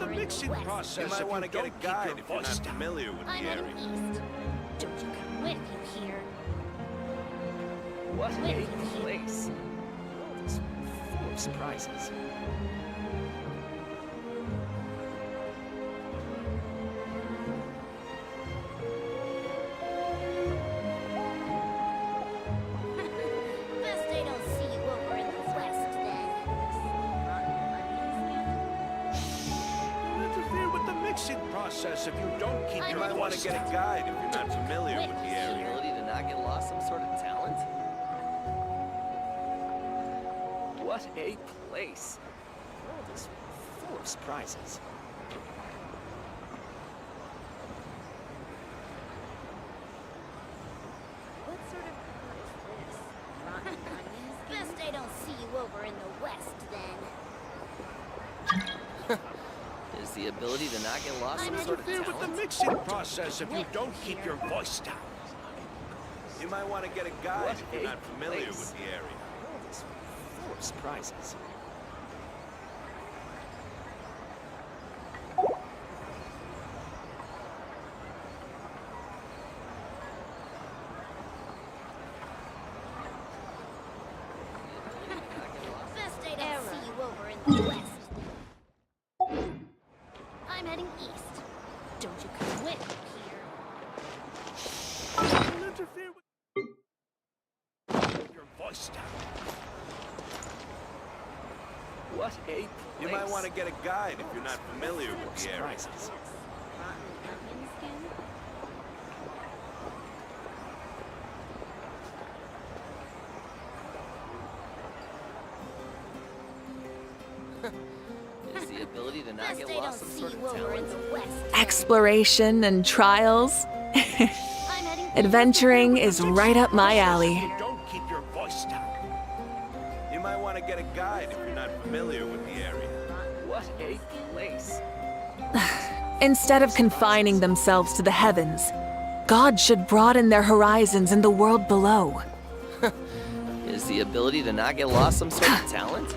the mixing process. You might want to get a guide if you're not familiar with the area. East. Don't you come with you here. What a place. The world is full of surprises. Best they don't see you over in the west, then. Don't interfere with the mixing process if you don't keep your might want to get a guide if you're not familiar with the The area. ability to not get lost, some sort of talent? What a place. The world is full of surprises. What sort of color is this? Rotten onion skin? Best they don't see you over in the west, then. Is the ability to not get lost some I'm sort of Interfere with the talent? mixing process if you don't keep your voice down. You might want to get a guide What if you're a not familiar place. with the area. The world is full of surprises. Best they don't see you over in the west. I'm heading east. Don't you come with me here. Don't interfere with your voice down. What a place. You might want to get a guide if you're not familiar with the area. Surprises. Rotten onion skin? Is the ability to not Best get they don't lost some see sort you of over in talent? the west. Exploration and trials. I'm heading east. Adventuring is right up my alley. You don't keep your voice down. You might want to get a guide if you're not familiar with the area. What a place. Instead of confining themselves to the heavens, God should broaden their horizons in the world below. Is the ability to not get lost some sort of talent?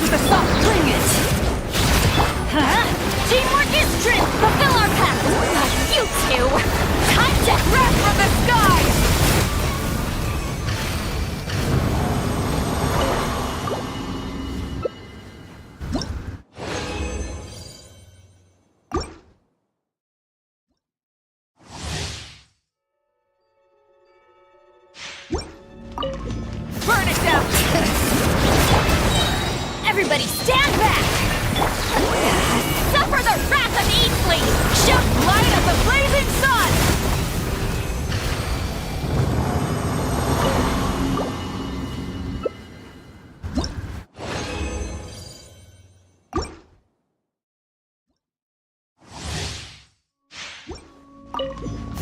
with the soft. Bring it! Huh? Teamwork is strength! Fulfill our path! Not you two! Time to Wrath from the sky! Burn it down! Everybody stand back! Suffer the wrath of Eatfleet! Shoot light of the blazing sun!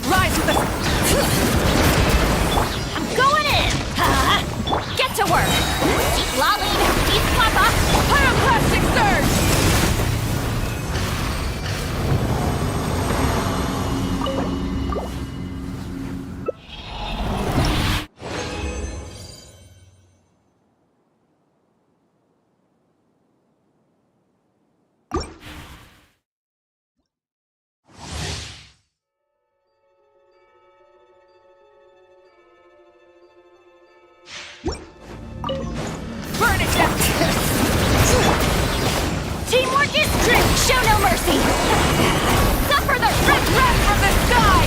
Rise with the... I'm going in! Get to work! Deep Lolly, Deep Papa! Pyroclastic surge! Burn it down! Teamwork is strength! Show no mercy! Suffer the Wrath from the sky!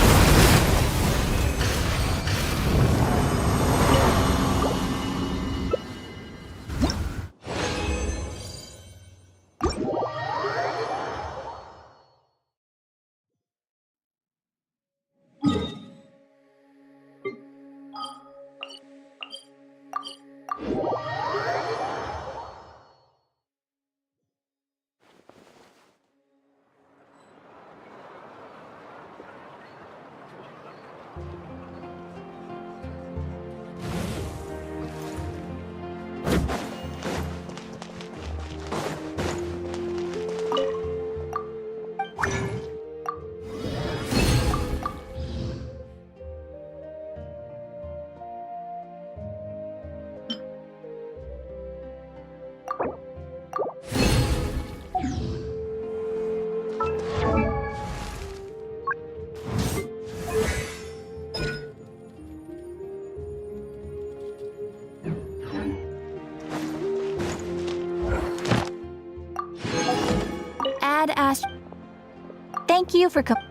Ad Ast. Thank you for coming.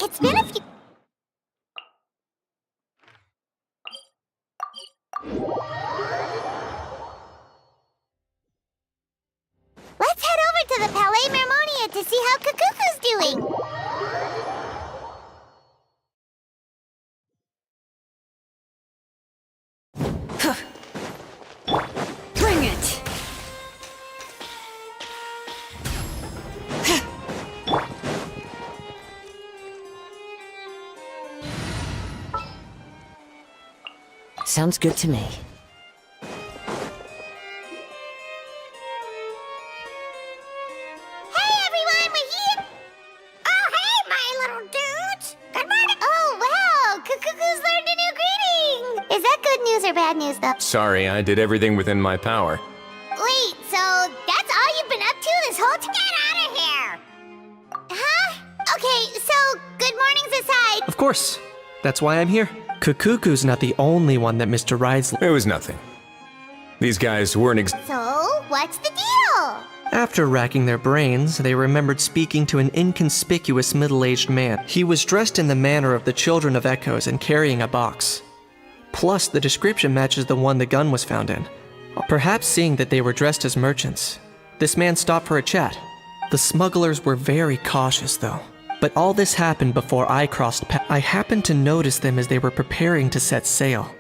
It's been a few. Let's head over to the Palais Mermonia to see how Kakuku's doing. Bring it! Sounds good to me. Hey everyone, we're here! Oh hey, my little bad news, though. Sorry, I did everything within my power. Wait, so that's all you've been up to this whole time? Get out of here! Huh? Okay, so good mornings aside. Of course. That's why I'm here. Kukuku's not the only one that Mr. Rides. It was nothing. These guys weren't So, what's the deal? After racking their brains, they remembered speaking to an inconspicuous middle-aged man. He was dressed in the manner of the Children of Echoes and carrying a box. Plus, the description matches the one the gun was found in. Perhaps seeing that they were dressed as merchants, this man stopped for a chat. The smugglers were very cautious, though. But all this happened before I crossed paths. I happened to notice them as they were preparing to set sail.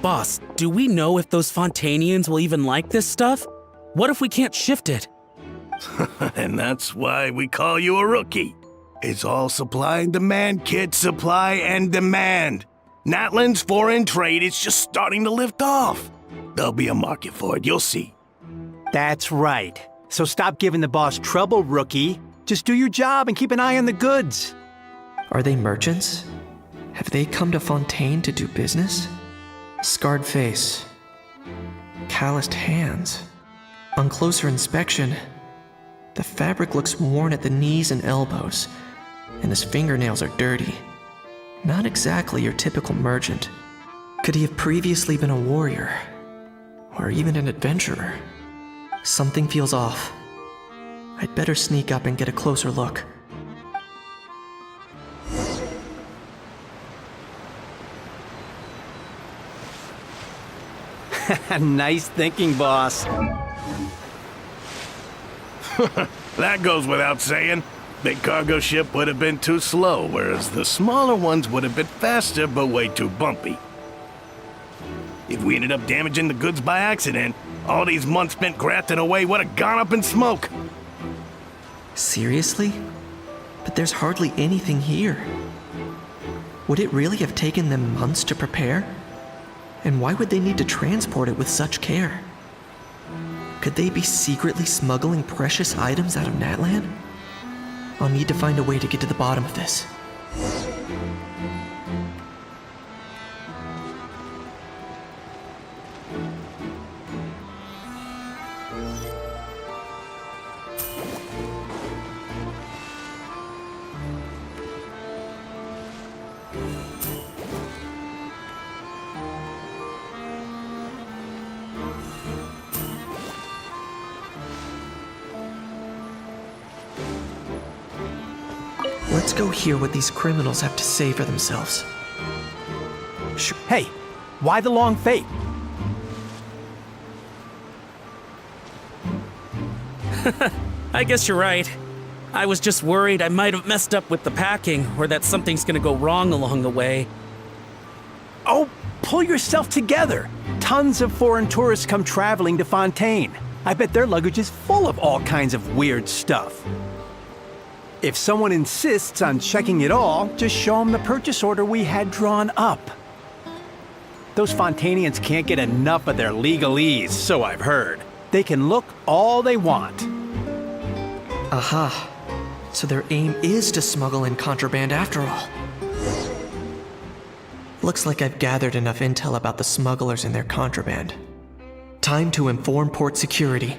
Boss, do we know if those Fontanians will even like this stuff? What if we can't shift it? And that's why we call you a rookie. It's all supply and demand, kid. Supply and demand. Natlan's foreign trade is just starting to lift off. There'll be a market for it, you'll see. That's right. So stop giving the boss trouble, rookie. Just do your job and keep an eye on the goods. Are they merchants? Have they come to Fontaine to do business? Scarred face. Calloused hands. On closer inspection, the fabric looks worn at the knees and elbows, and his fingernails are dirty. Not exactly your typical merchant. Could he have previously been a warrior? Or even an adventurer? Something feels off. I'd better sneak up and get a closer look. Nice thinking, boss. That goes without saying. Big cargo ship would have been too slow, whereas the smaller ones would have been faster but way too bumpy. If we ended up damaging the goods by accident, all these months spent grafting away would have gone up in smoke. Seriously? But there's hardly anything here. Would it really have taken them months to prepare? And why would they need to transport it with such care? Could they be secretly smuggling precious items out of Natlan? I'll need to find a way to get to the bottom of this. Let's go hear what these criminals have to say for themselves. Hey, why the long fate? I guess you're right. I was just worried I might have messed up with the packing, or that something's gonna go wrong along the way. Oh, pull yourself together. Tons of foreign tourists come traveling to Fontaine. I bet their luggage is full of all kinds of weird stuff. If someone insists on checking it all, just show them the purchase order we had drawn up. Those Fontanians can't get enough of their legalese, so I've heard. They can look all they want. Aha. So their aim is to smuggle in contraband after all. Looks like I've gathered enough intel about the smugglers and their contraband. Time to inform port security.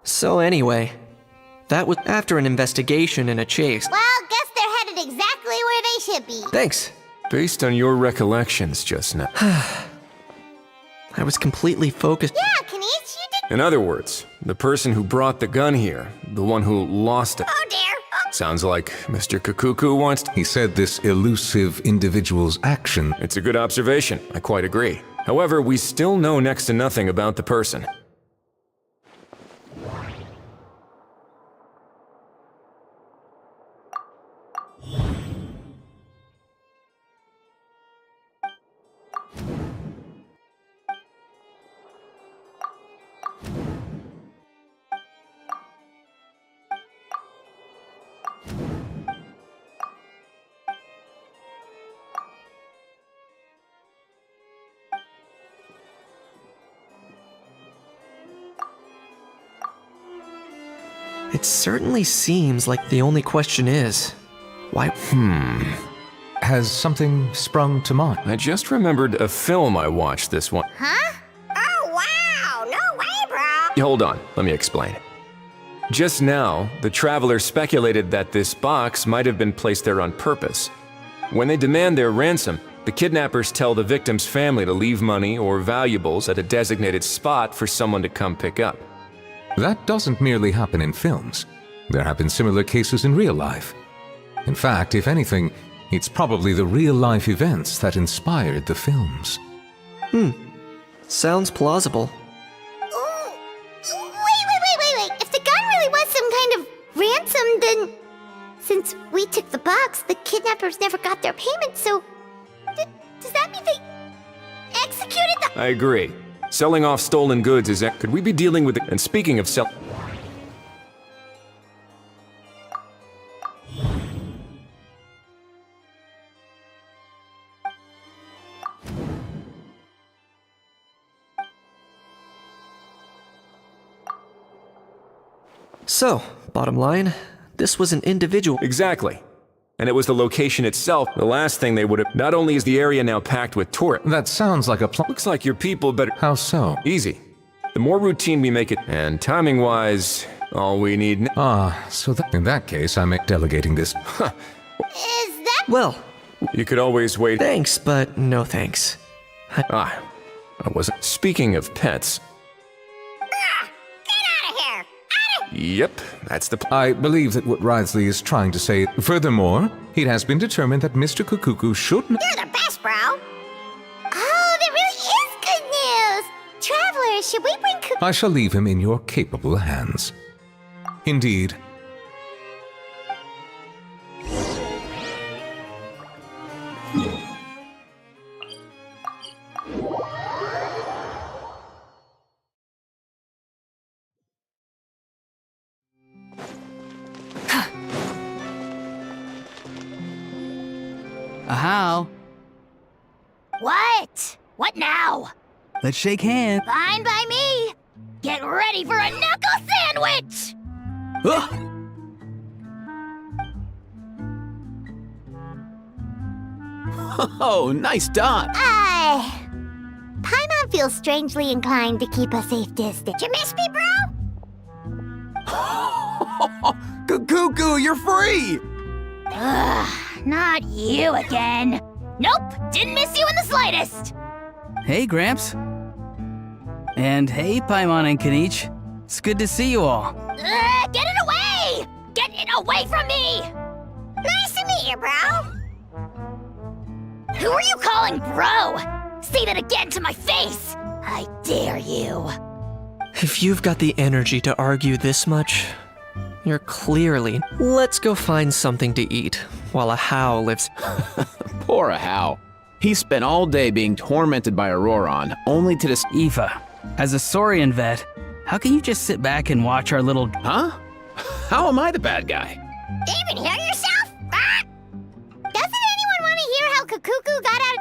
So anyway, that was after an investigation and a chase. Well, guess they're headed exactly where they should be. Thanks. Based on your recollections just now. I was completely focused. Yeah, Kanish, you did. In other words, the person who brought the gun here, the one who lost it. Oh dear. Oh. Sounds like Mr. Kukuku wants to. He said this elusive individual's action. It's a good observation, I quite agree. However, we still know next to nothing about the person. It certainly seems like the only question is, why? Has something sprung to mind? I just remembered a film I watched this one. Huh? Oh, wow! No way, bro! Hold on, let me explain. Just now, the traveler speculated that this box might have been placed there on purpose. When they demand their ransom, the kidnappers tell the victim's family to leave money or valuables at a designated spot for someone to come pick up. That doesn't merely happen in films. There have been similar cases in real life. In fact, if anything, it's probably the real-life events that inspired the films. Sounds plausible. Ooh. Wait. If the gun really was some kind of ransom, then... Since we took the box, the kidnappers never got their payment, so... Does that mean they... executed the... I agree. Selling off stolen goods is... Could we be dealing with it? And speaking of sell... So, bottom line, this was an individual. Exactly. And it was the location itself, the last thing they would have... Not only is the area now packed with tourists... That sounds like a plan. Looks like your people better... How so? Easy. The more routine we make it, and timing-wise, all we need... So that in that case, I make delegating this. Is that... Well, You could always wait... thanks, but no thanks. I wasn't... Speaking of pets... Get out of here! Yep, that's the... I believe that what Wriothesley is trying to say. Furthermore, it has been determined that Mr. Kukuku should not... You're the best, bro! Oh, that really is good news! Travelers, should we bring I shall leave him in your capable hands. Indeed. How? What? What now? Let's shake hands. Fine by me! Get ready for a knuckle sandwich! Ugh. Oh, nice dot. Paimon feels strangely inclined to keep a safe distance. You miss me, bro? Cuckoo, you're free. Ugh, not you again. Nope, didn't miss you in the slightest. Hey, Gramps. And hey, Paimon and Kanich. It's good to see you all. Get it away! Get it away from me! Nice to meet you, bro. Who are you calling bro? Say that again to my face! I dare you. If you've got the energy to argue this much, you're clearly... Let's go find something to eat while a How lives... Poor How. He spent all day being tormented by Auroron, only to Aoife, as a Saurian vet, how can you just sit back and watch our little... Huh? How am I the bad guy? Even hear yourself? Ah! Doesn't anyone want to hear how Kakuku got out?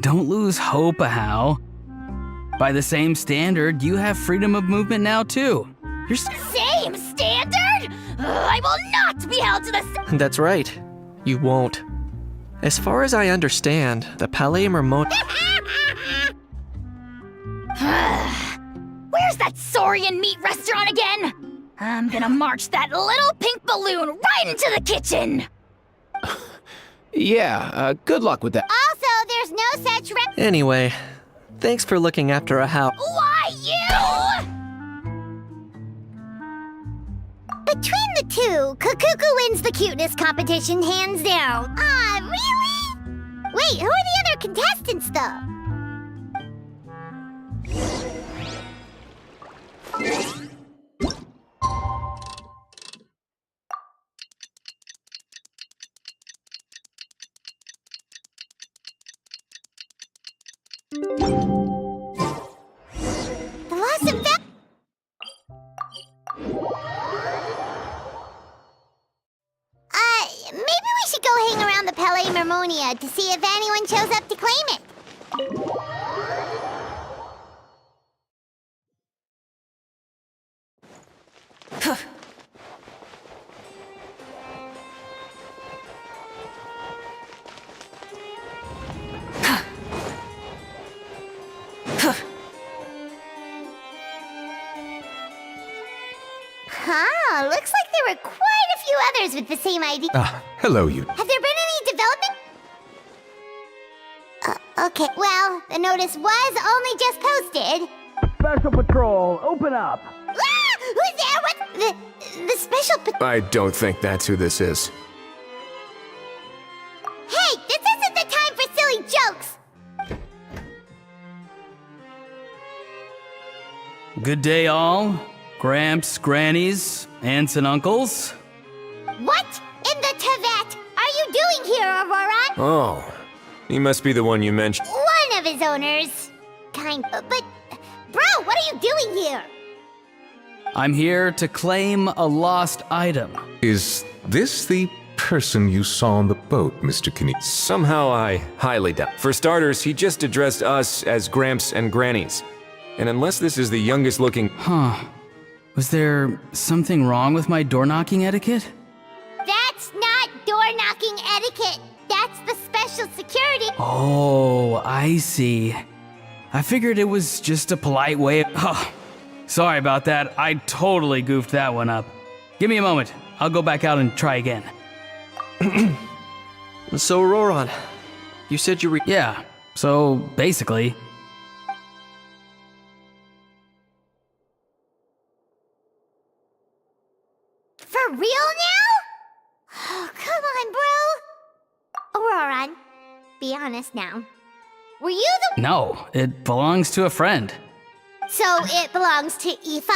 Don't lose hope, How. By the same standard, you have freedom of movement now, too. You're Same standard? I will not be held to the That's right. You won't. As far as I understand, the Palais Mermon... Where's that Saurian meat restaurant again? I'm gonna march that little pink balloon right into the kitchen! Yeah, good luck with that. Also, there's no such Anyway, thanks for looking after a How. Why, you? Between the two, Kakuku wins the cuteness competition hands down. Ah, really? Wait, who are the other contestants, though? The loss of that. Maybe we should go hang around the Palais Mermonia to see if anyone shows up to claim it. looks like there were quite a few others with the same idea. Hello, you. Have there been any development? Okay, well, the notice was only just posted. Special Patrol, open up! Ah! Who's there? What? The special I don't think that's who this is. Hey, this isn't the time for silly jokes! Good day, all. Gramps, grannies, aunts, and uncles. What in the Tibet are you doing here, Aurora? Oh, he must be the one you mentioned. One of his owners. But... Bro, what are you doing here? I'm here to claim a lost item. Is this the person you saw on the boat, Mr. Kinnear? Somehow I highly doubt. For starters, he just addressed us as Gramps and Grannies. And unless this is the youngest looking... Huh. Was there something wrong with my door-knocking etiquette? That's not door-knocking etiquette. That's the special security. Oh, I see. I figured it was just a polite way of... Oh, sorry about that. I totally goofed that one up. Give me a moment. I'll go back out and try again. So, Roron, you said you Yeah, so basically... For real now? Oh, come on, bro. Auroron, be honest now. Were you the... No, it belongs to a friend. So it belongs to Aoife?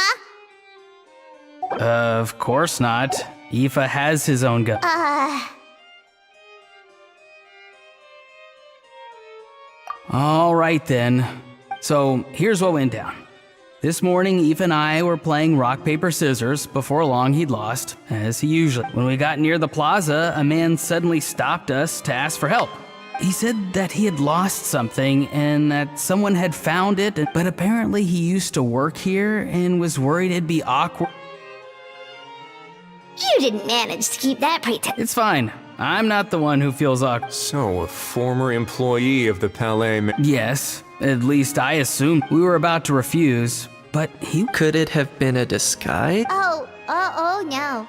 Of course not. Aoife has his own gun. All right then. So here's what went down. This morning, Aoife and I were playing rock, paper, scissors. Before long, he'd lost, as he usually. When we got near the plaza, a man suddenly stopped us to ask for help. He said that he had lost something and that someone had found it, but apparently he used to work here and was worried it'd be awkward. You didn't manage to keep that pretense. It's fine. I'm not the one who feels awkward. So, a former employee of the Palais... Yes, at least I assumed. We were about to refuse, but he... Could it have been a disguise? Oh no.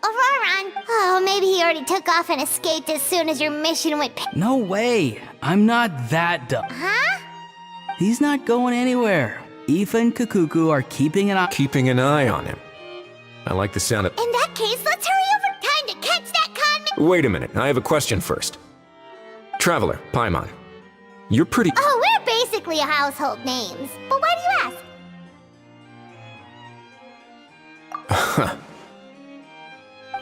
Auroron. Oh, maybe he already took off and escaped as soon as your mission went... No way. I'm not that dumb. Huh? He's not going anywhere. Aoife and Kukuku are keeping an eye on him. I like the sound of... In that case, let's hurry over. Time to catch that conman. Wait a minute, I have a question first. Traveler, Paimon. You're pretty... Oh, we're basically household names. But why do you ask?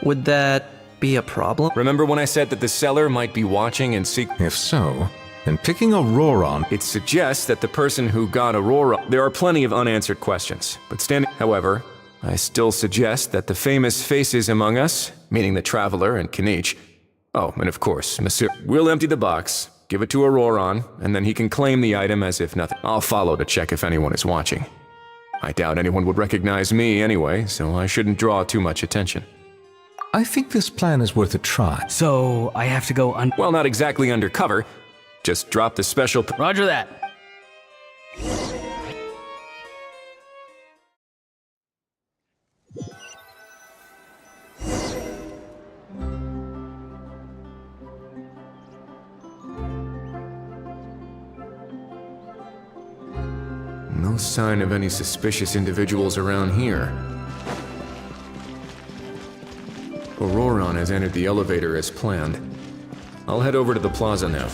Would that be a problem? Remember when I said that the seller might be watching and seek... If so, then picking Aurora... It suggests that the person who got Aurora... There are plenty of unanswered questions, but however, I still suggest that the famous faces among us, meaning the Traveler and Kinich... Oh, and of course, Monsieur... We'll empty the box, give it to Auroron, and then he can claim the item as if nothing. I'll follow to check if anyone is watching. I doubt anyone would recognize me anyway, so I shouldn't draw too much attention. I think this plan is worth a try. So, I have to go Well, not exactly undercover. Just drop the special... Roger that. No sign of any suspicious individuals around here. Auroron has entered the elevator as planned. I'll head over to the plaza now.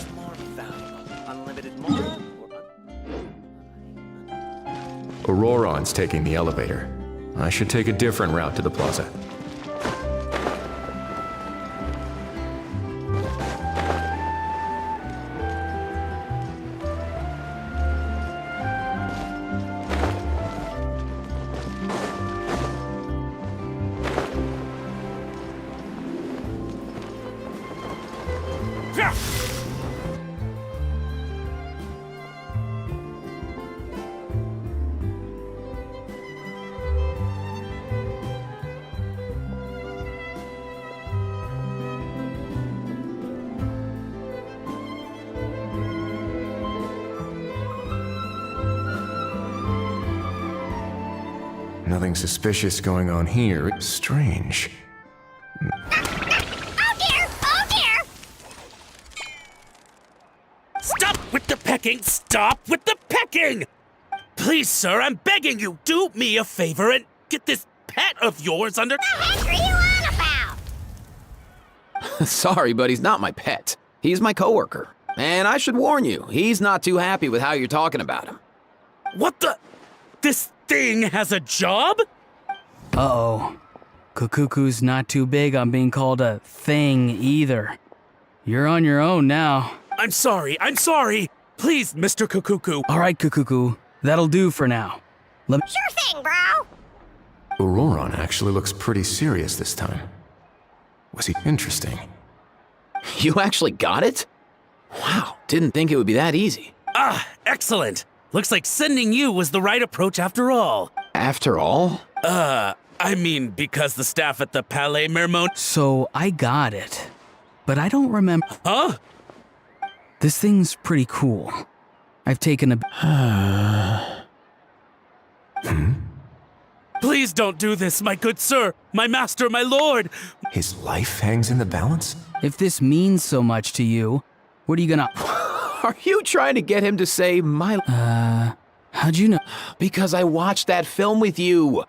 Auroron's taking the elevator. I should take a different route to the plaza. Nothing suspicious going on here. Strange. Oh dear! Oh dear! Stop with the pecking! Stop with the pecking! Please, sir, I'm begging you, do me a favor and get this pet of yours under— The heck are you on about? Sorry, but he's not my pet. He's my coworker. And I should warn you, he's not too happy with how you're talking about him. What the— This thing has a job? Uh-oh. Kukuku's not too big on being called a thing either. You're on your own now. I'm sorry. Please, Mr. Kukuku. All right, Kukuku. That'll do for now. Sure thing, bro. Auroron actually looks pretty serious this time. Was he interesting? You actually got it? Wow, didn't think it would be that easy. Ah, excellent. Looks like sending you was the right approach after all. After all? I mean, because the staff at the Palais Mermon— So I got it. But I don't remember. Huh? This thing's pretty cool. I've taken a... Please don't do this, my good sir, my master, my lord. His life hangs in the balance? If this means so much to you, what are you gonna... Are you trying to get him to say my... How'd you know? Because I watched that film with you.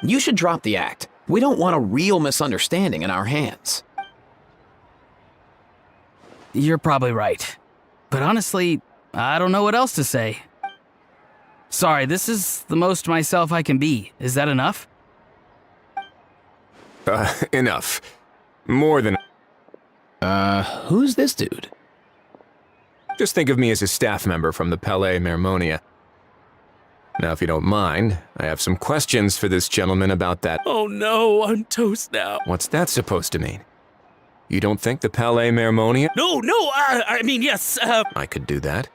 You should drop the act. We don't want a real misunderstanding in our hands. You're probably right. But honestly, I don't know what else to say. Sorry, this is the most myself I can be. Is that enough? Enough. More than... Who's this dude? Just think of me as a staff member from the Palais Mermonia. Now, if you don't mind, I have some questions for this gentleman about that. Oh no, I'm toast now. What's that supposed to mean? You don't think the Palais Mermonia? No, I mean, yes, I could do that.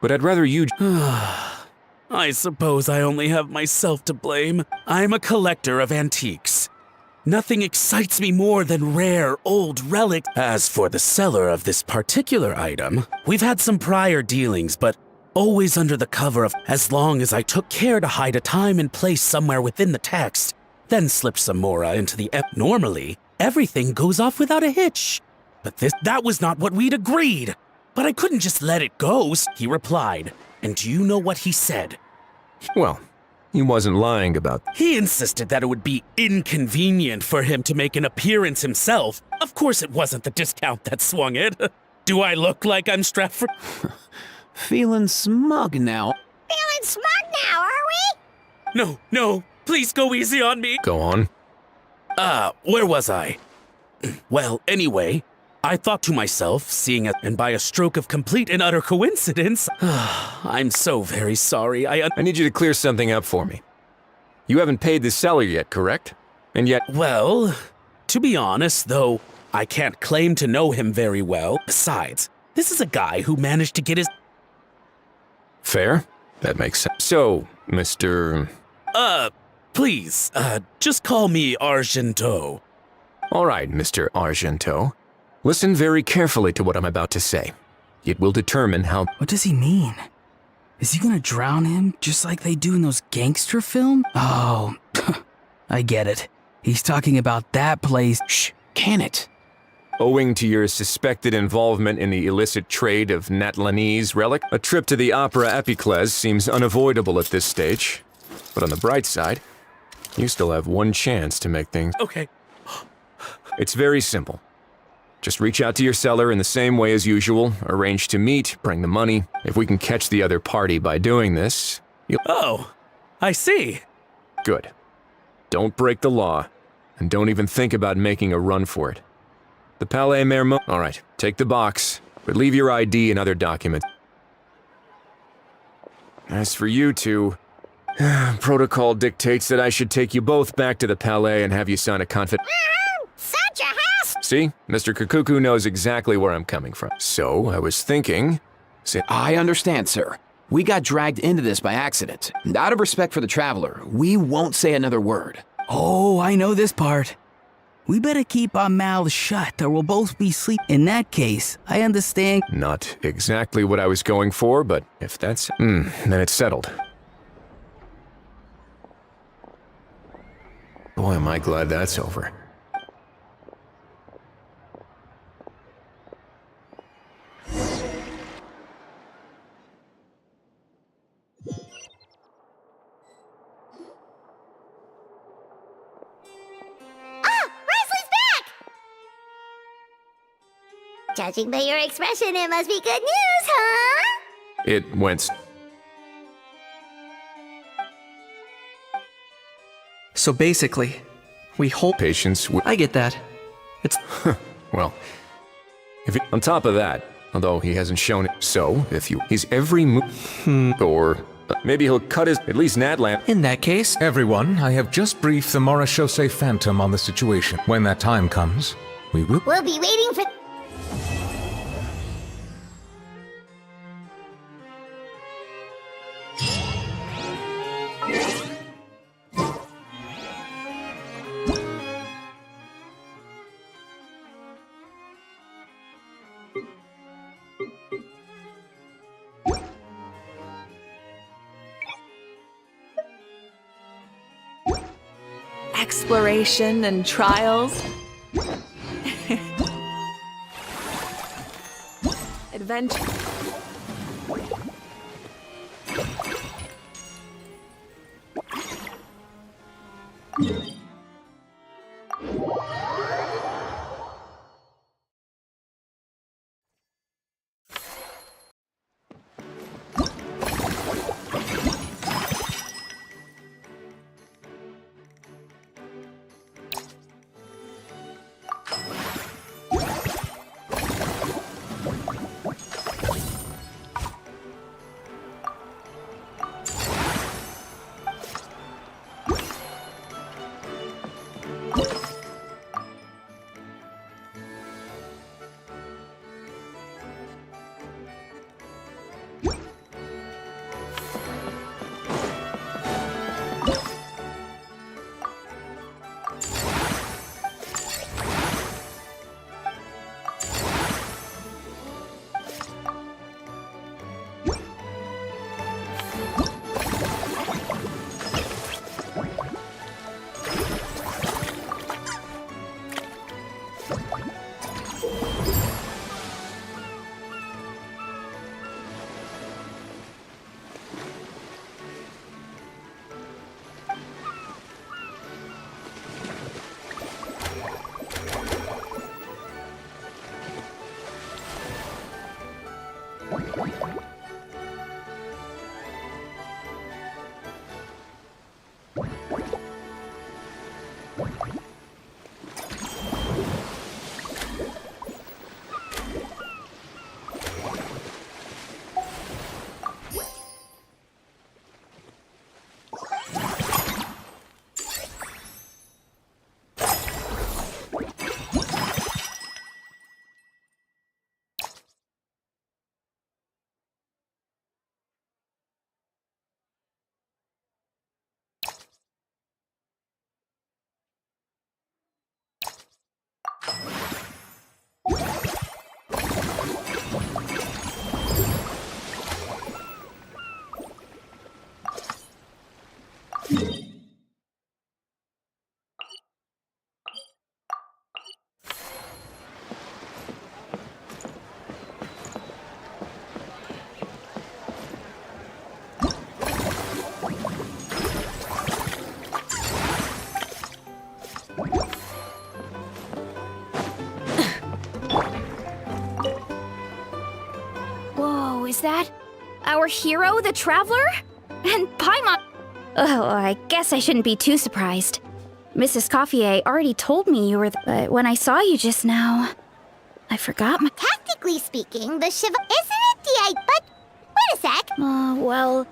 But I'd rather you... I suppose I only have myself to blame. I'm a collector of antiques. Nothing excites me more than rare, old relics. As for the seller of this particular item, we've had some prior dealings, but always under the cover of as long as I took care to hide a time and place somewhere within the text, then slipped some mora into the normally, everything goes off without a hitch. But that was not what we'd agreed. But I couldn't just let it go, he replied. And do you know what he said? Well, he wasn't lying about... He insisted that it would be inconvenient for him to make an appearance himself. Of course it wasn't the discount that swung it. Do I look like I'm strapped for... Feeling smug now. Feeling smug now, are we? No, please go easy on me. Go on. Where was I? Well, anyway, I thought to myself, seeing it, and by a stroke of complete and utter coincidence, I'm so very sorry. I need you to clear something up for me. You haven't paid the seller yet, correct? And yet... Well, to be honest, though, I can't claim to know him very well. Besides, this is a guy who managed to get his... Fair. That makes sense. So, Mr... Please, just call me Argento. All right, Mr. Argento. Listen very carefully to what I'm about to say. It will determine how... What does he mean? Is he gonna drown him just like they do in those gangster films? Oh, I get it. He's talking about that place. Shh, can it? Owing to your suspected involvement in the illicit trade of Natlanese relic, a trip to the Opera Epiclese seems unavoidable at this stage. But on the bright side, you still have one chance to make things... Okay. It's very simple. Just reach out to your seller in the same way as usual, arrange to meet, bring the money. If we can catch the other party by doing this, you'll... Oh, I see. Good. Don't break the law, and don't even think about making a run for it. The Palais Mermon... All right, take the box, but leave your ID and other documents. As for you two, protocol dictates that I should take you both back to the Palais and have you sign a Such a hassle! See? Mr. Kukuku knows exactly where I'm coming from. So, I was thinking... I understand, sir. We got dragged into this by accident. And out of respect for the traveler, we won't say another word. Oh, I know this part. We better keep our mouths shut or we'll both be asleep. In that case, I understand. Not exactly what I was going for, but if that's... then it's settled. Boy, am I glad that's over. Judging by your expression, it must be good news, huh? It went. So basically, we hold Patience with. I get that. It's Well, if he, on top of that, although he hasn't shown it, so if you, he's every move, or maybe he'll cut his, at least Natlan. in that case. Everyone, I have just briefed the Morishose Phantom on the situation. When that time comes, we will. We'll be waiting for... Exploration and trials. Adventure. Whoa, is that our hero, the Traveler? And Paimon... Oh, I guess I shouldn't be too surprised. Mrs. Coiffier already told me you were but when I saw you just now, I forgot my... Tactically speaking, the Shiva... Isn't it the... But... Wait a sec. Well...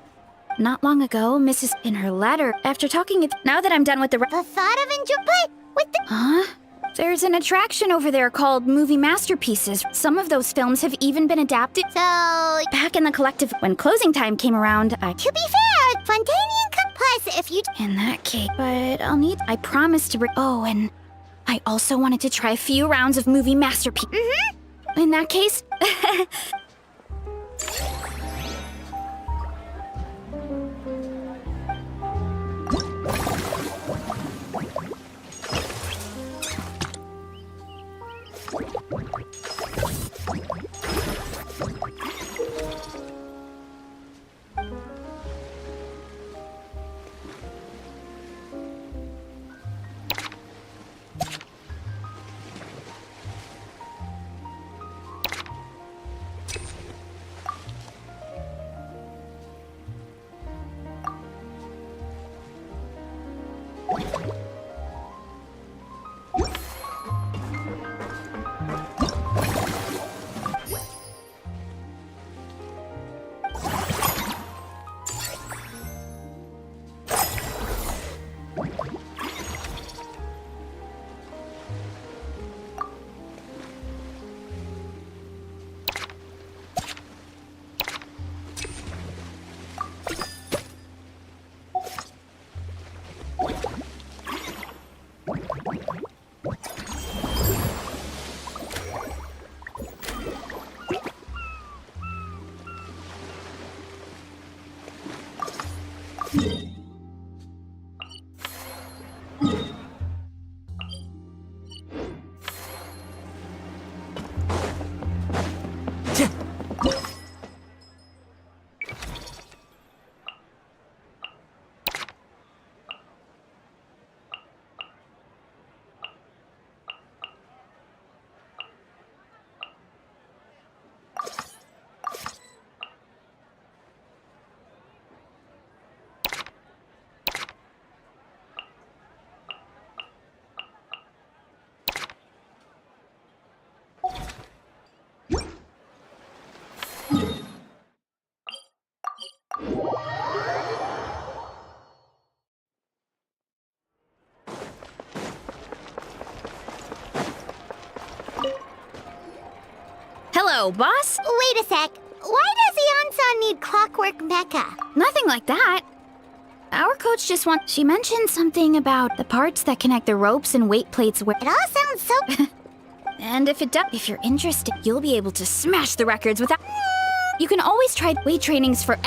Not long ago, Mrs. In her letter, after talking it... Now that I'm done with the thought of enjoy... But... With the... Huh? There's an attraction over there called Movie Masterpieces. Some of those films have even been adapted. So... Back in the collective, when closing time came around, I... To be fair, Fontanian Plus, if you... In that case, but I'll need... I promised to bring... Oh, and... I also wanted to try a few rounds of Movie Masterpiece. Mm-hmm. In that case... Hello, boss. Wait a sec. Why does Eonsan need clockwork mecha? Nothing like that. Our coach just wants... She mentioned something about the parts that connect the ropes and weight plates where... It all sounds so... And if you're interested, you'll be able to smash the records without... You can always try weight trainings for...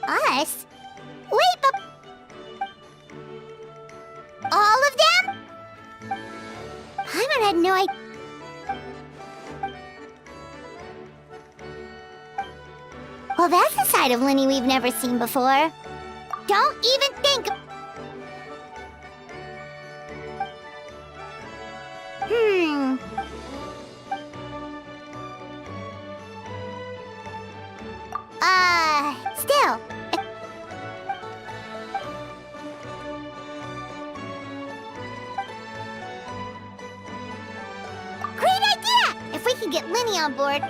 Us? Wait, but... all of them? Paimon had no idea. Well, that's a side of Lenny we've never seen before. Don't even think... Still... Great idea! If we can get Lenny on board...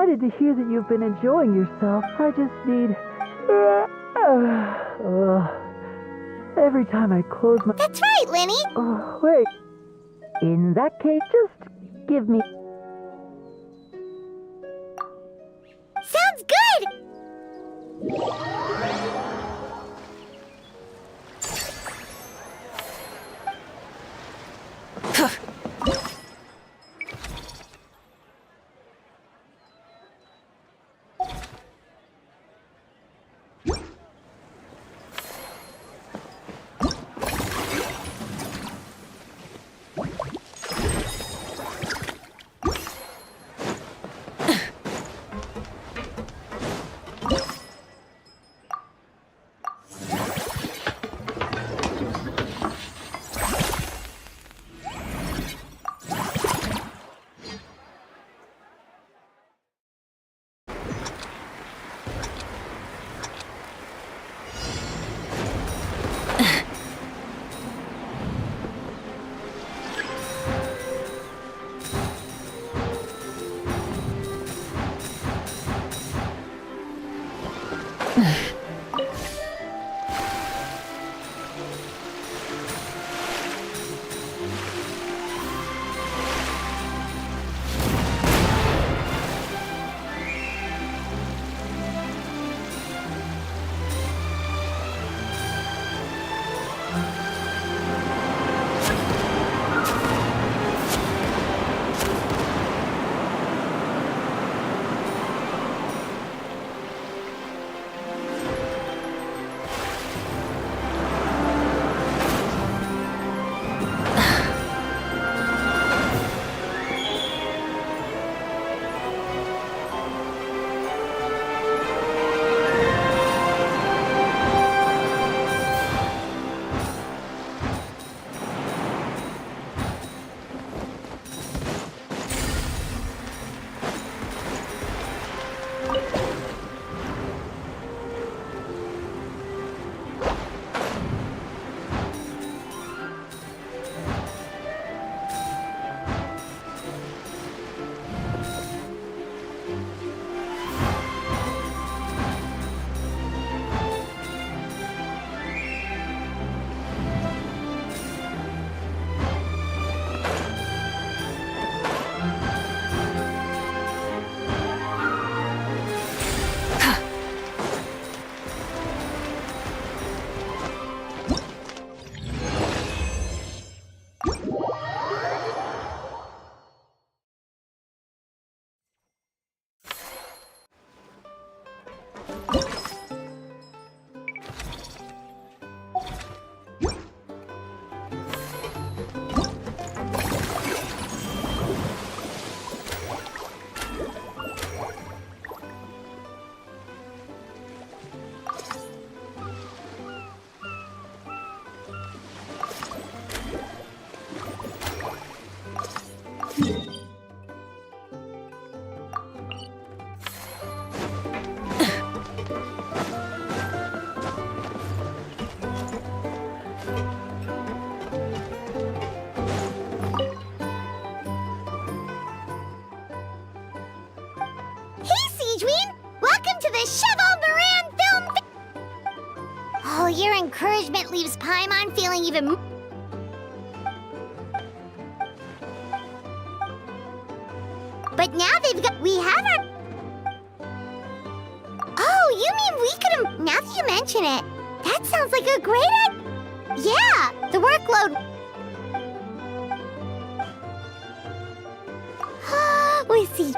excited to hear that you've been enjoying yourself. I just need... every time I close my... That's right, Lenny. Oh, wait. In that case, just give me... Sounds good! Oh, your encouragement leaves Paimon feeling even more. But now we have our... Oh, you mean we could have... Now that you mention it, that sounds like a great idea. Yeah, the workload... we see.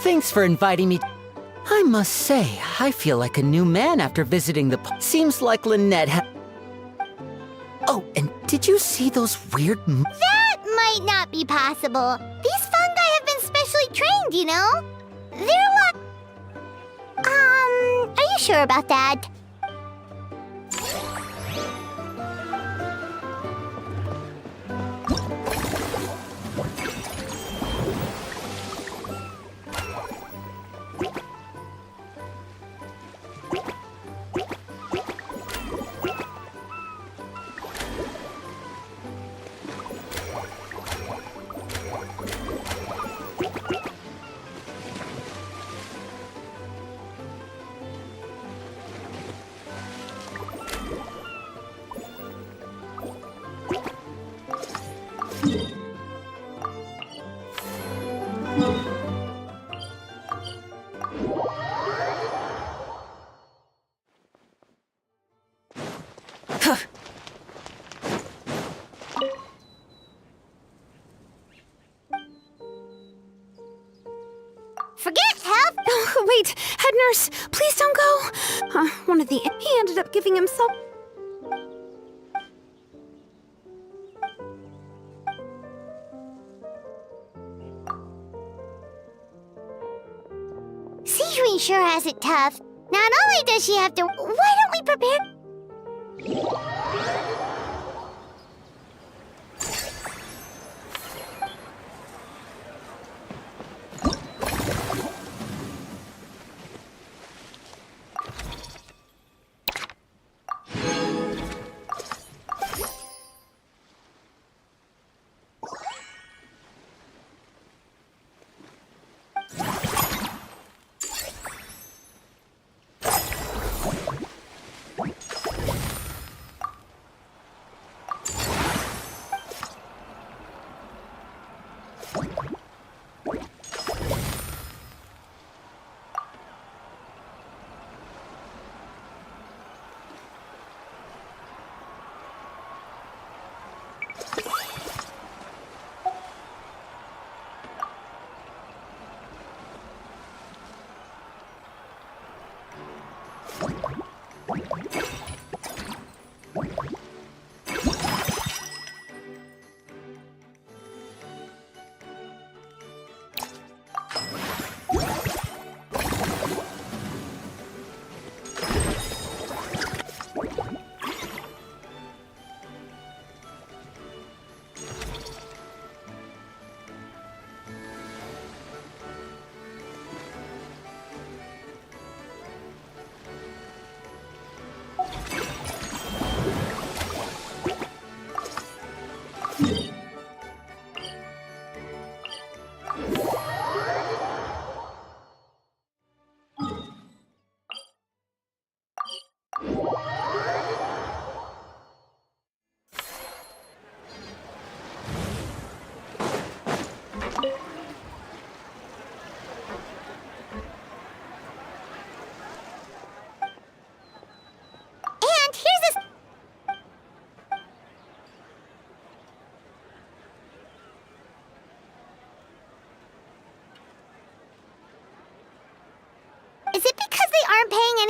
Thanks for inviting me. I must say, I feel like a new man after visiting the... Seems like Lynette Oh, and did you see those weird... That might not be possible. These fungi have been specially trained, you know? They're what? Are you sure about that? Forget health? Oh, wait, head nurse, please don't go. One of the... He ended up giving himself... Sejuani sure has it tough. Not only does she have to... Why don't we prepare...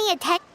me a text?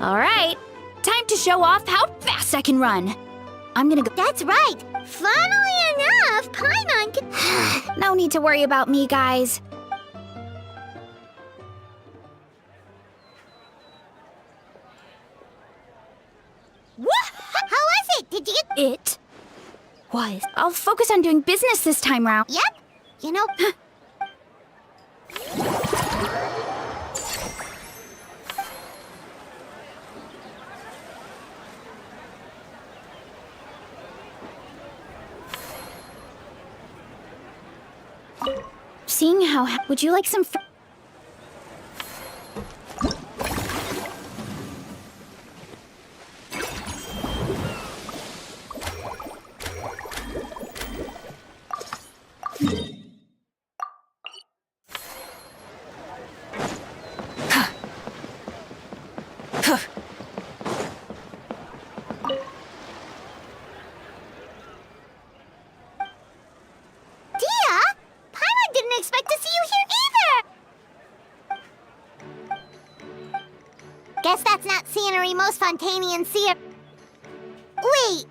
All right, time to show off how fast I can run. I'm gonna go. That's right. Funnily enough, Paimon can... No need to worry about me, guys. What? How was it? Did you get... It was. I'll focus on doing business this time round. Yep. You know... Seeing how... Would you like some... expect to see you here either! Guess that's not scenery most Fontanians see it. Wait,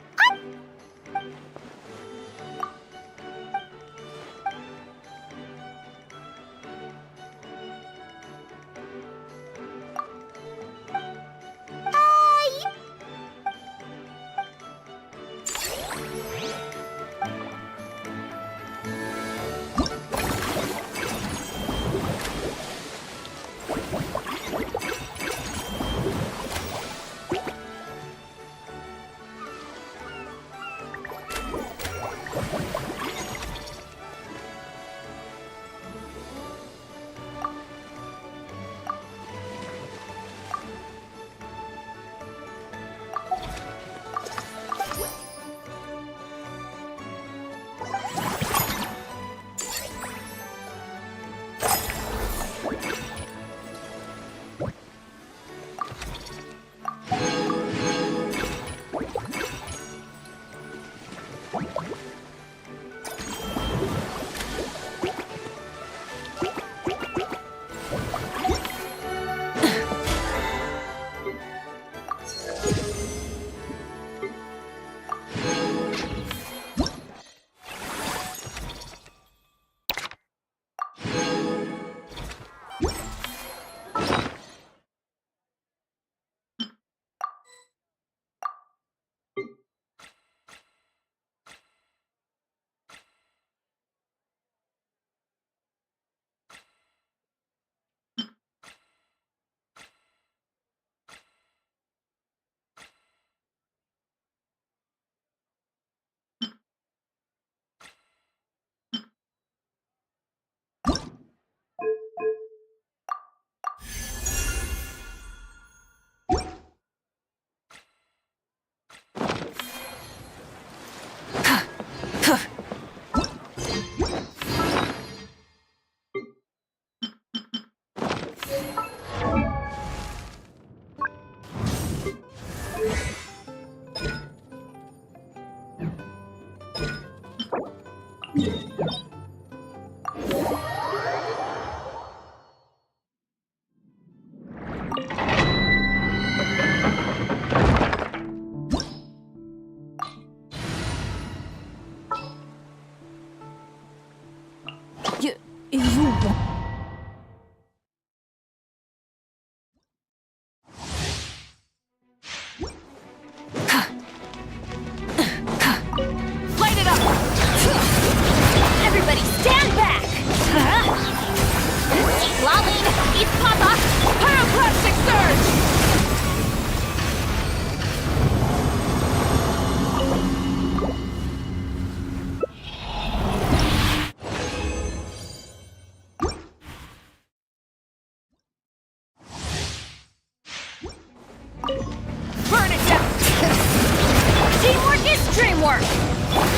work!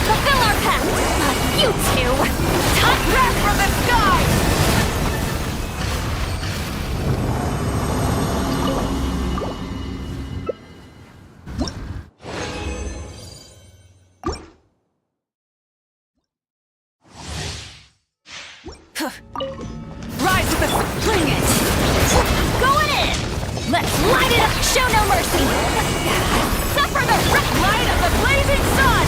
Fulfill our pact! But you two! Touch wrath from the sky! Rise with the... Bring it! Going in! Let's light it up! Show no mercy! Suffer the light of the blazing sun!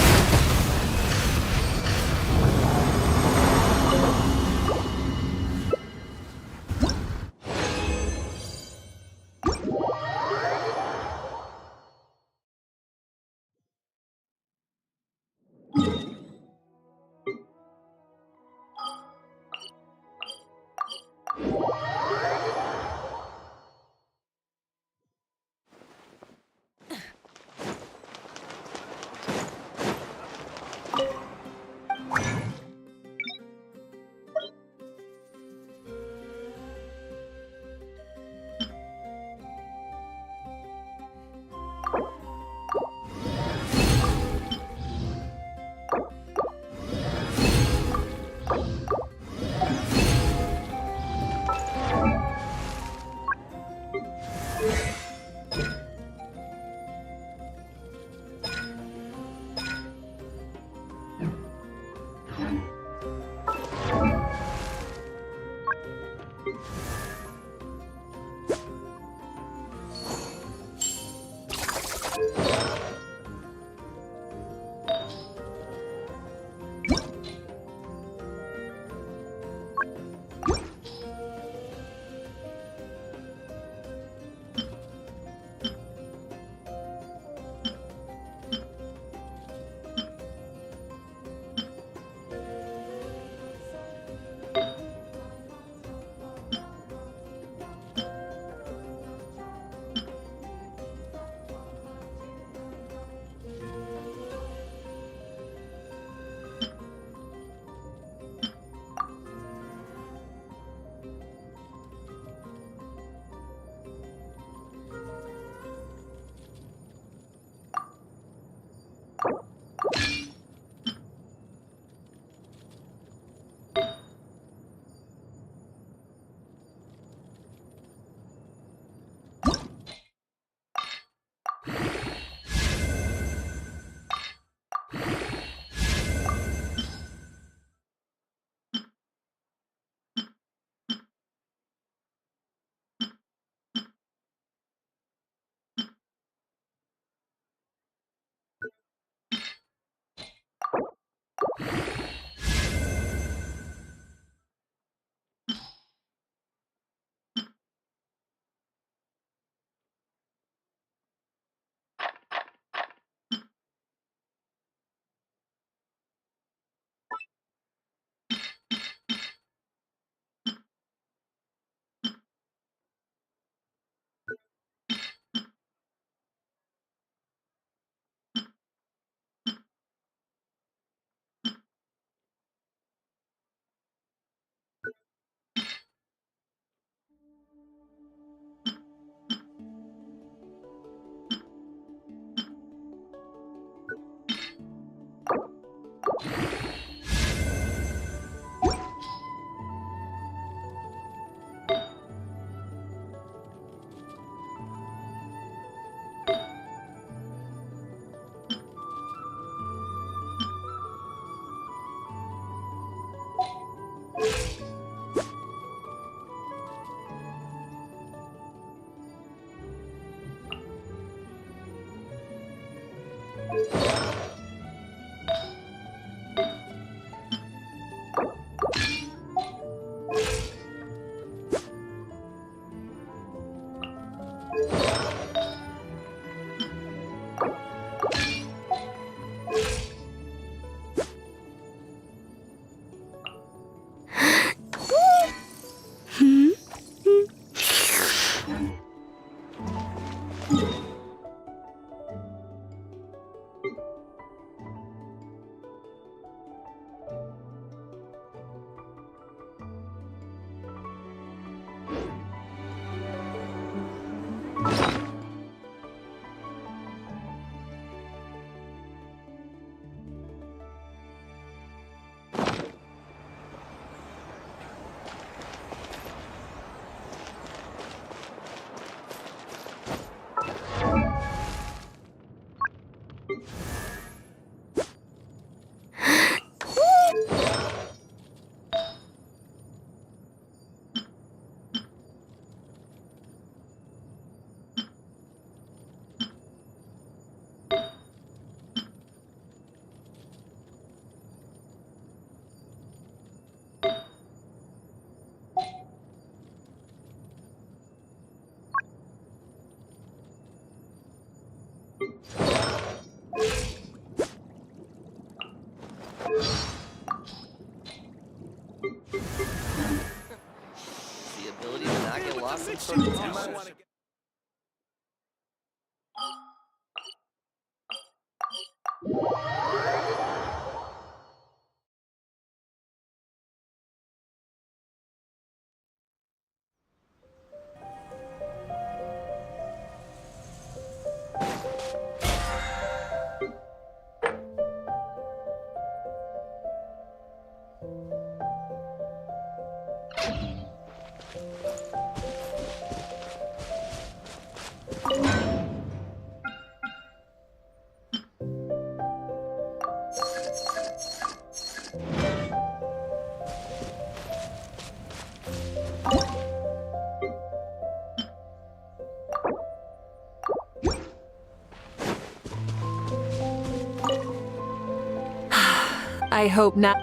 I hope not.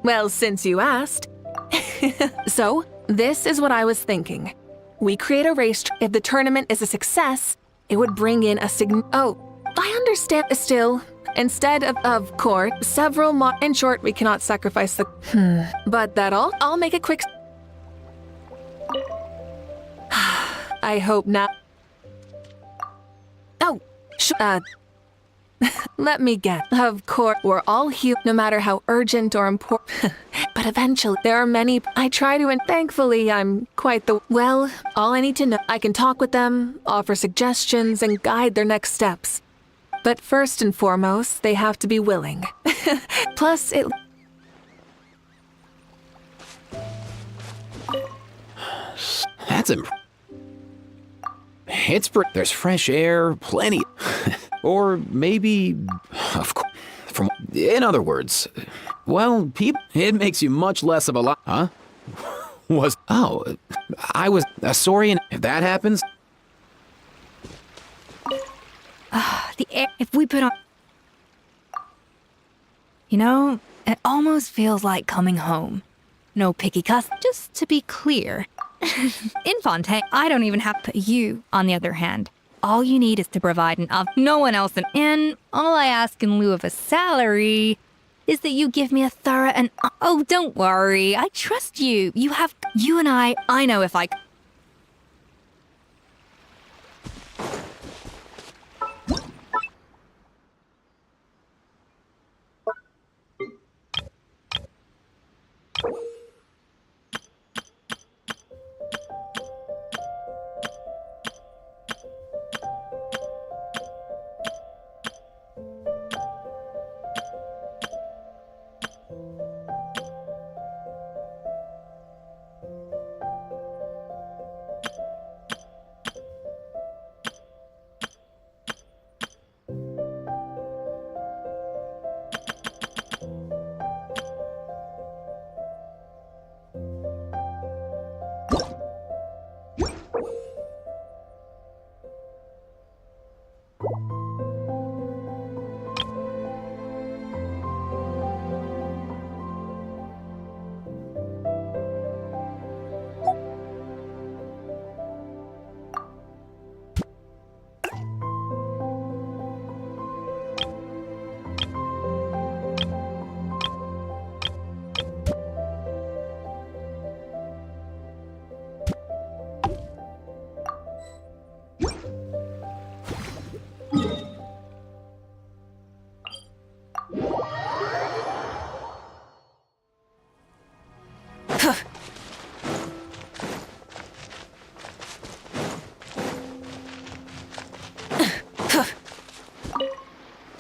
Well, since you asked. So, this is what I was thinking. We create a race. If the tournament is a success, it would bring in a Oh, I understand. Still, instead of course, several in short, we cannot sacrifice the. But that all? I'll make it quick. I hope not. Oh, let me get. Of course, we're all human, no matter how urgent or important. But eventually, there are many. I try to, and thankfully, I'm quite the. Well, all I need to know, I can talk with them, offer suggestions, and guide their next steps. But first and foremost, they have to be willing. Plus, it. That's It's there's fresh air, plenty. Or maybe, of course, in other words, well, it makes you much less of a lot, huh? I was sorry, and if that happens. The air, if we put on. You know, it almost feels like coming home. No picky cuss. Just to be clear, in Fontaine, I don't even have to. You, on the other hand. All you need is to provide an no one else and all I ask in lieu of a salary is that you give me a thorough and oh, don't worry. I trust you. You and I know if I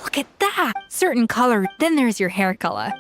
Look at that! Certain color, then there's your hair color.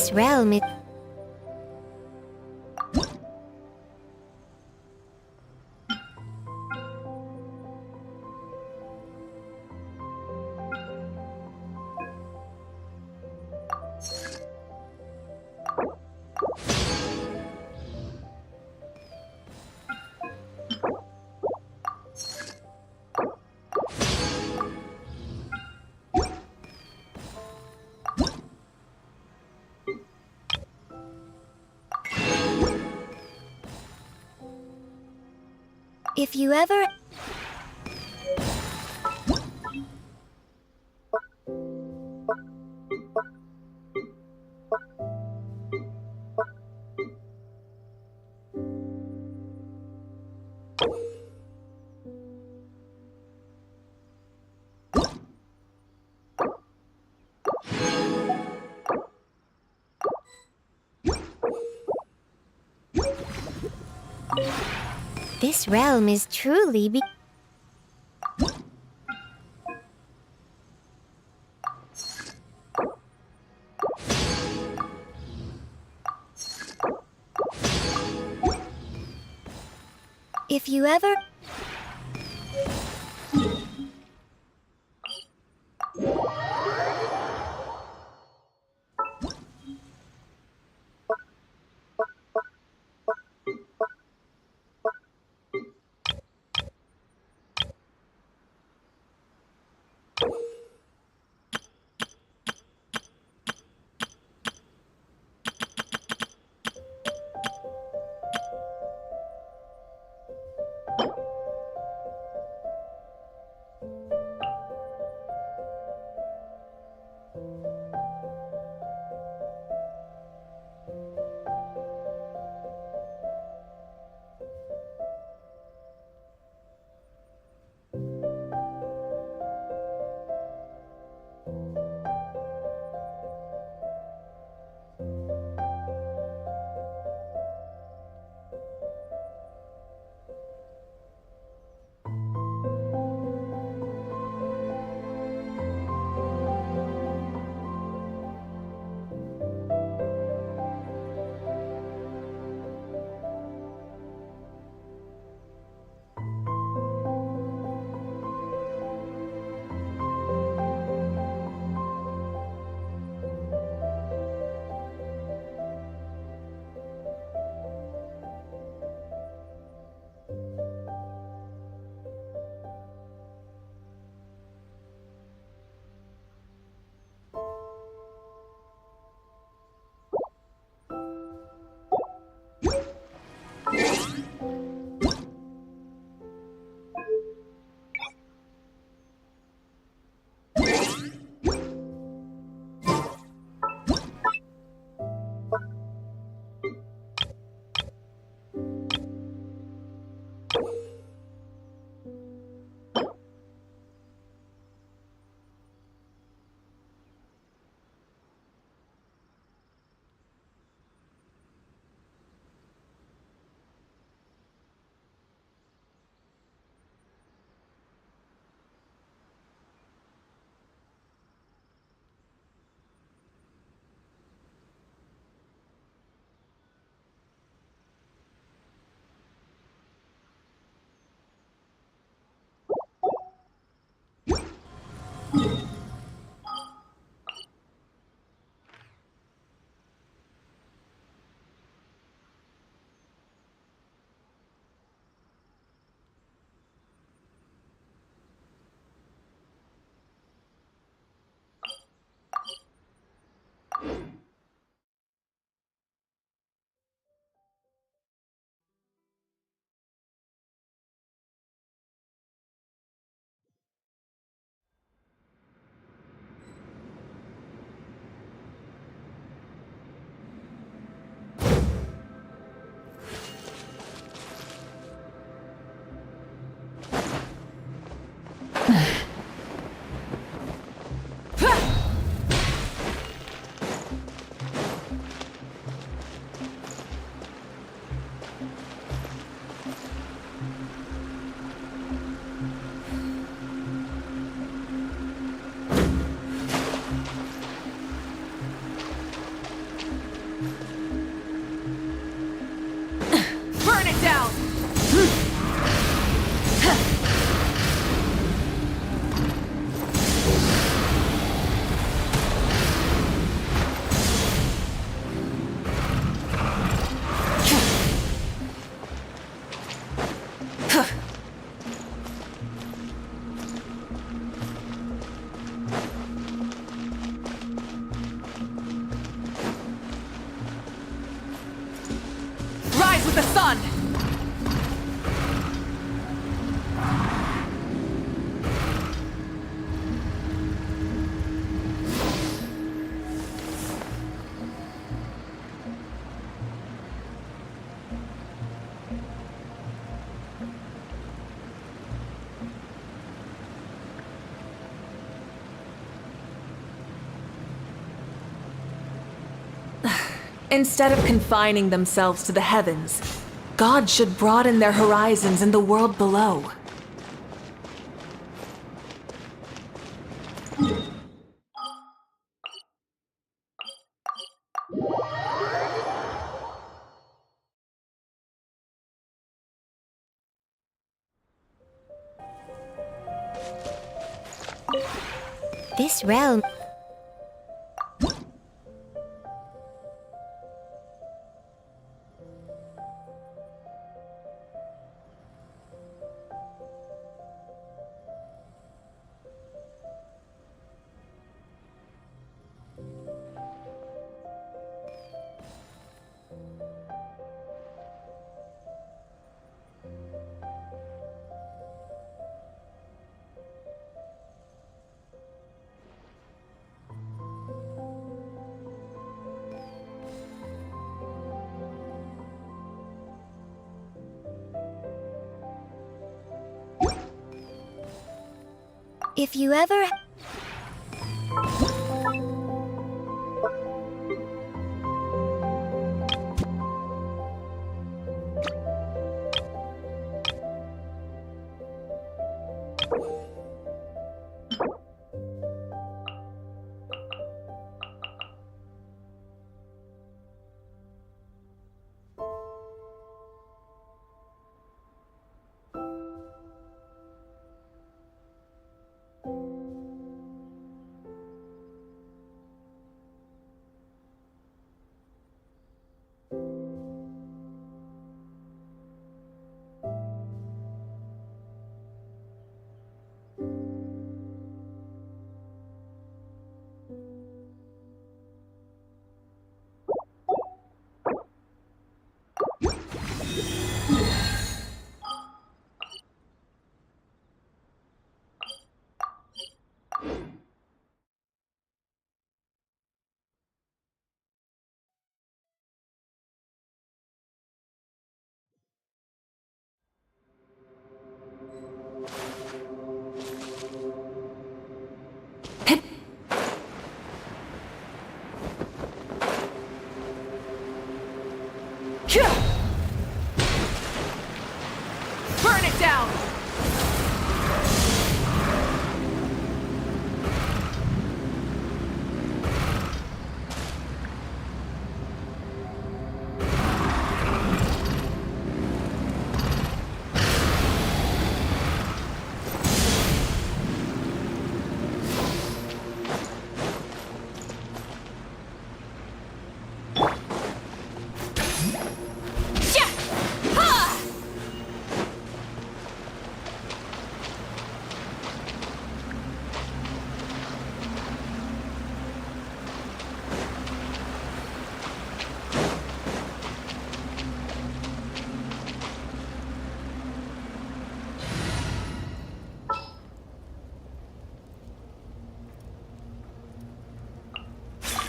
This realm is... If you ever... This realm is truly If you ever... with the sun! Instead of confining themselves to the heavens, God should broaden their horizons in the world below. This realm... If you ever... Burn it down!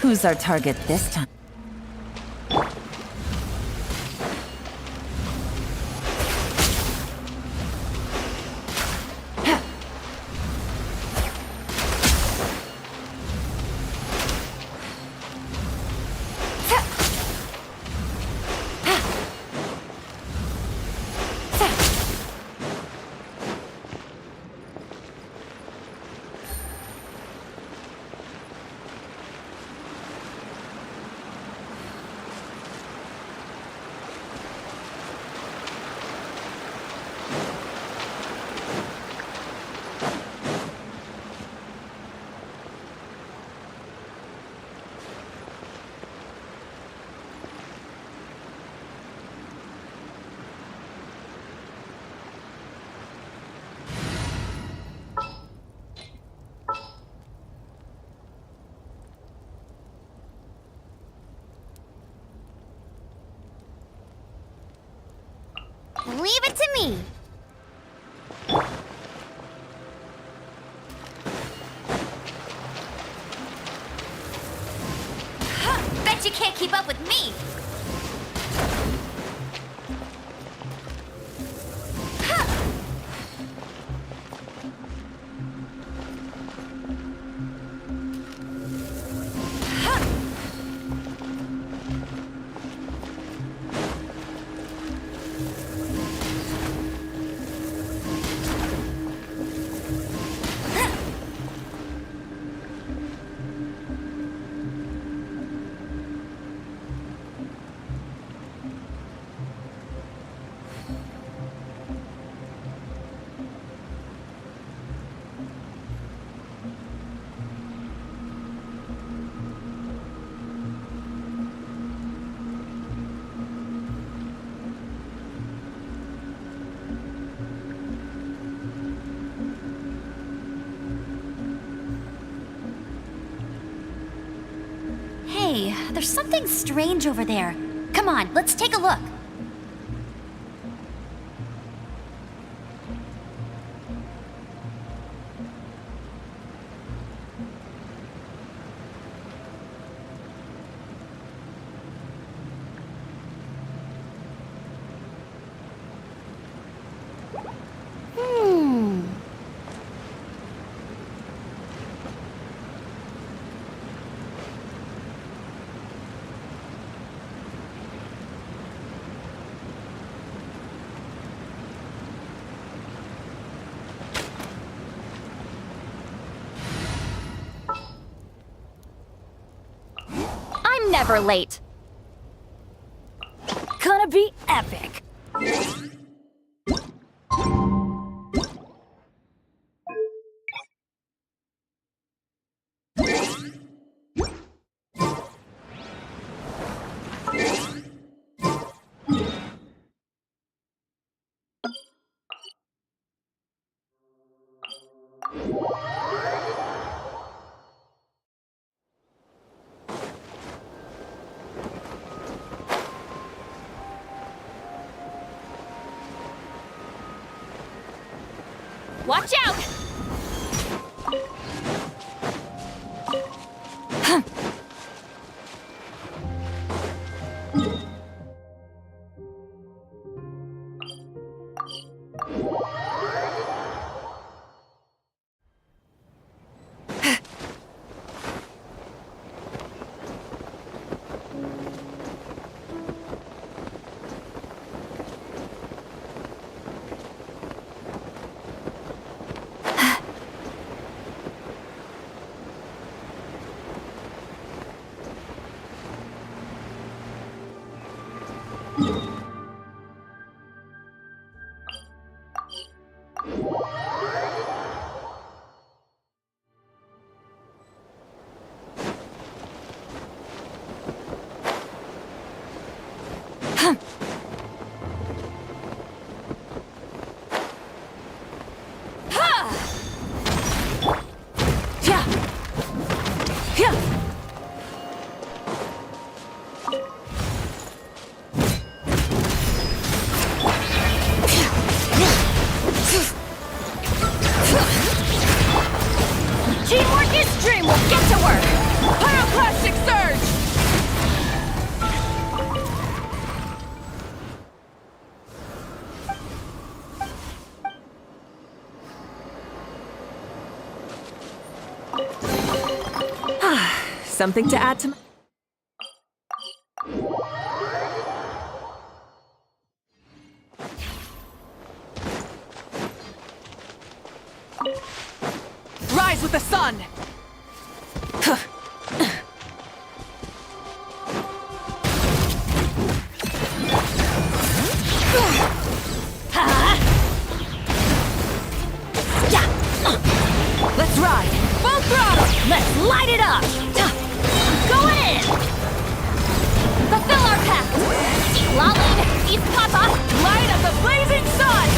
Who's our target this time? Leave it to me. Bet you can't keep up with me. Hey, there's something strange over there. Come on, let's take a look. I'm never late. Gonna be epic. Watch out! Teamwork is dream. We'll get to work. Pyroclastic surge. Something to add to my... Rise with the sun! Let's ride. Full throttle. Let's light it up. Going in. Fulfill our pact. Eat Lolline. Eat Papa. Light of the blazing sun.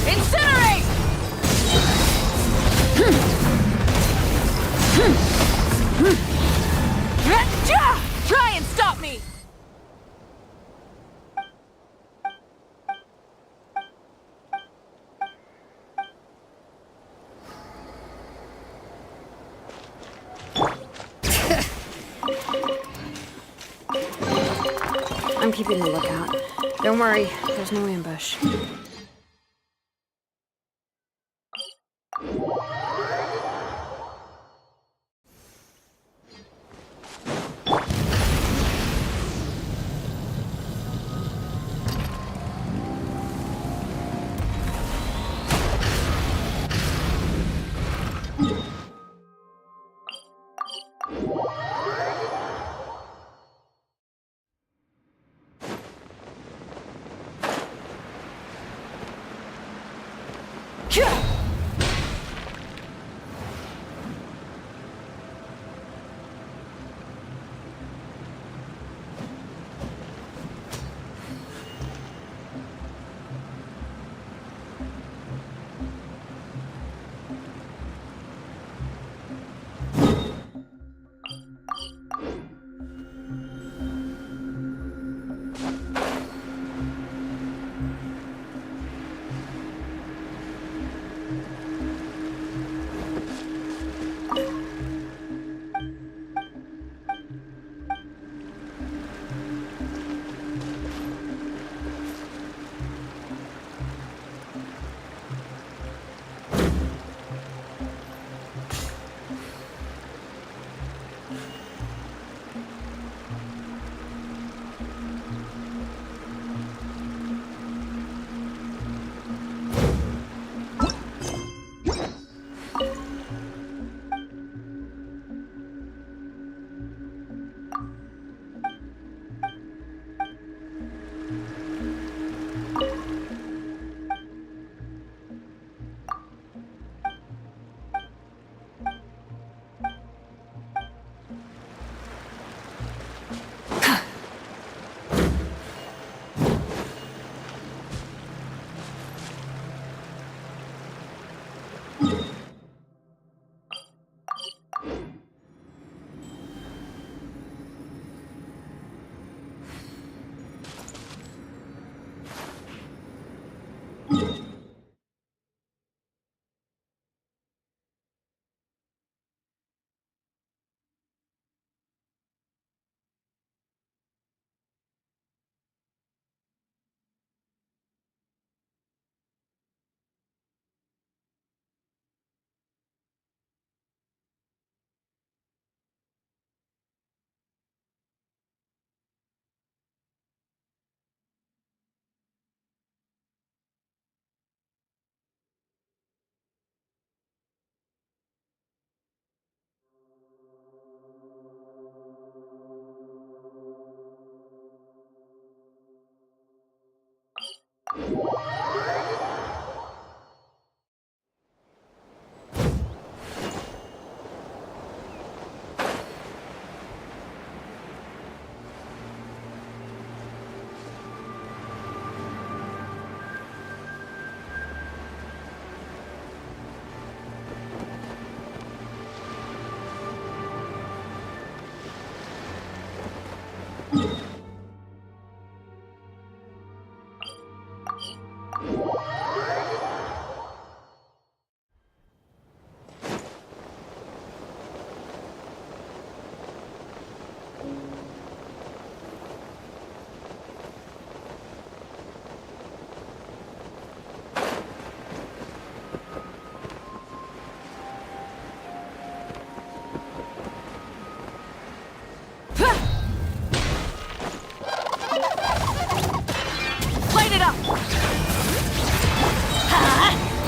Incinerate. I'm keeping a lookout. Don't worry, there's no ambush.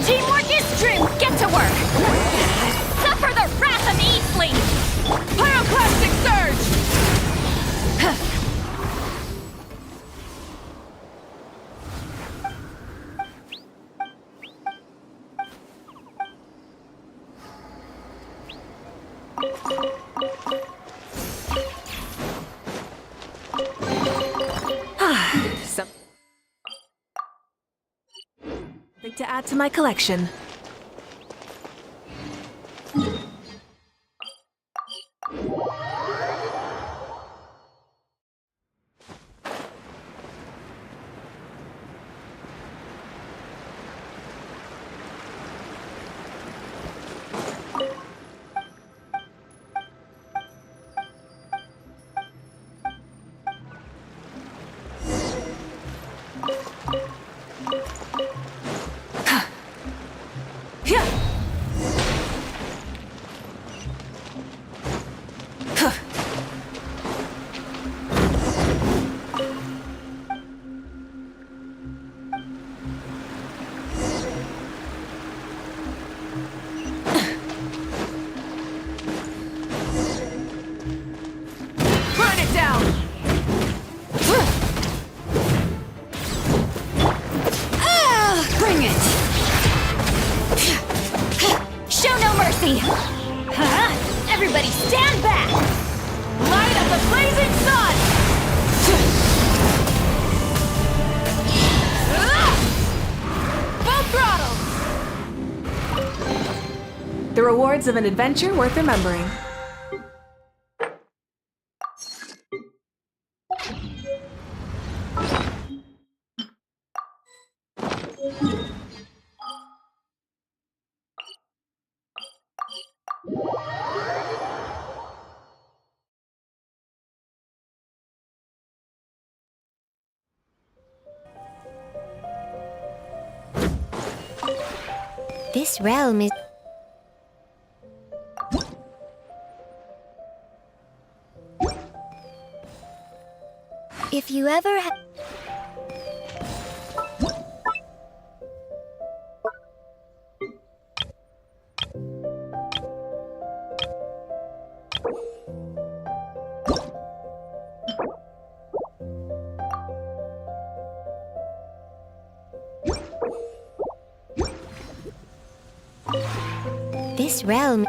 Teamwork is strength! Get to work! Suffer the wrath of Eastling! Pyroclastic surge! Something to add to my collection. Burn it down! Bring it! Show no mercy! Everybody stand back! Light up the blazing sun! Full throttle! The rewards of an adventure worth remembering. This realm is... If you ever This realm...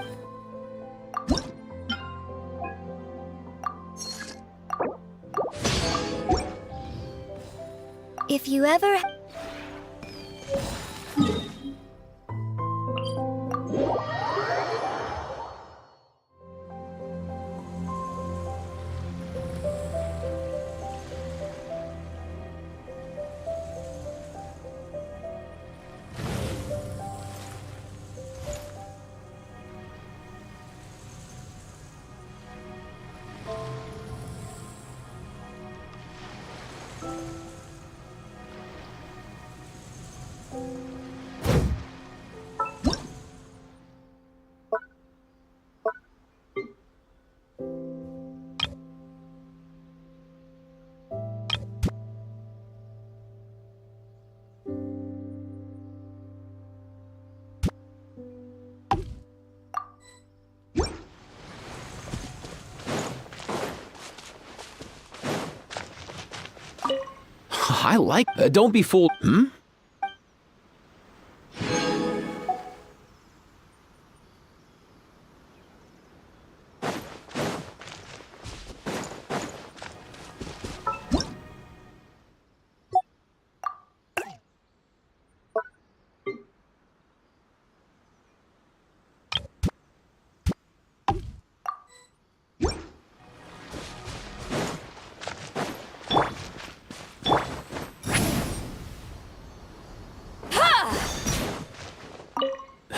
If you ever... I like... don't be fooled. Hmm?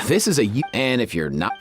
This is a... And if you're not...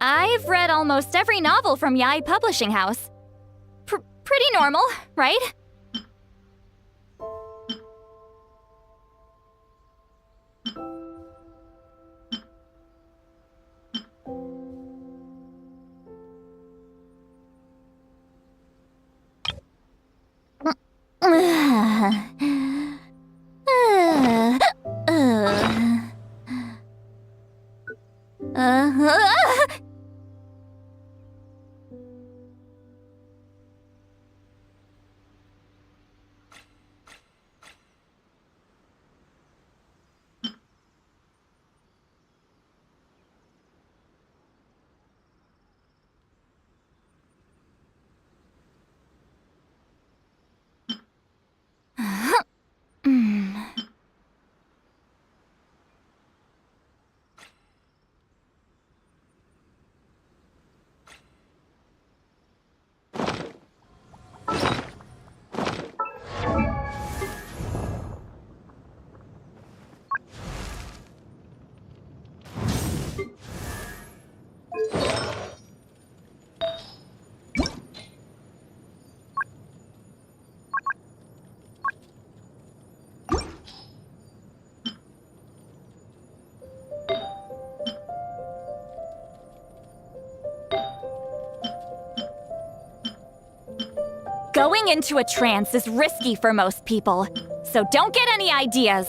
I've read almost every novel from Yai Publishing House. Pretty normal, right? Going into a trance is risky for most people, so don't get any ideas.